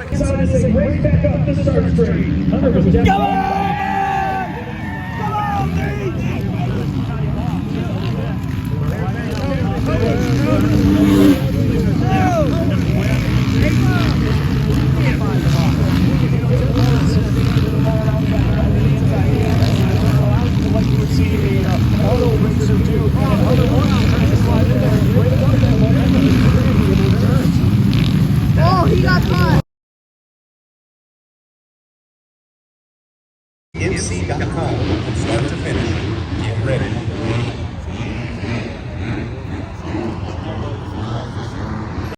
Inside as they race back up the start straight. Hunter was down. Come on! Come on, Oh, he got caught. MC.com from start to finish. Get ready.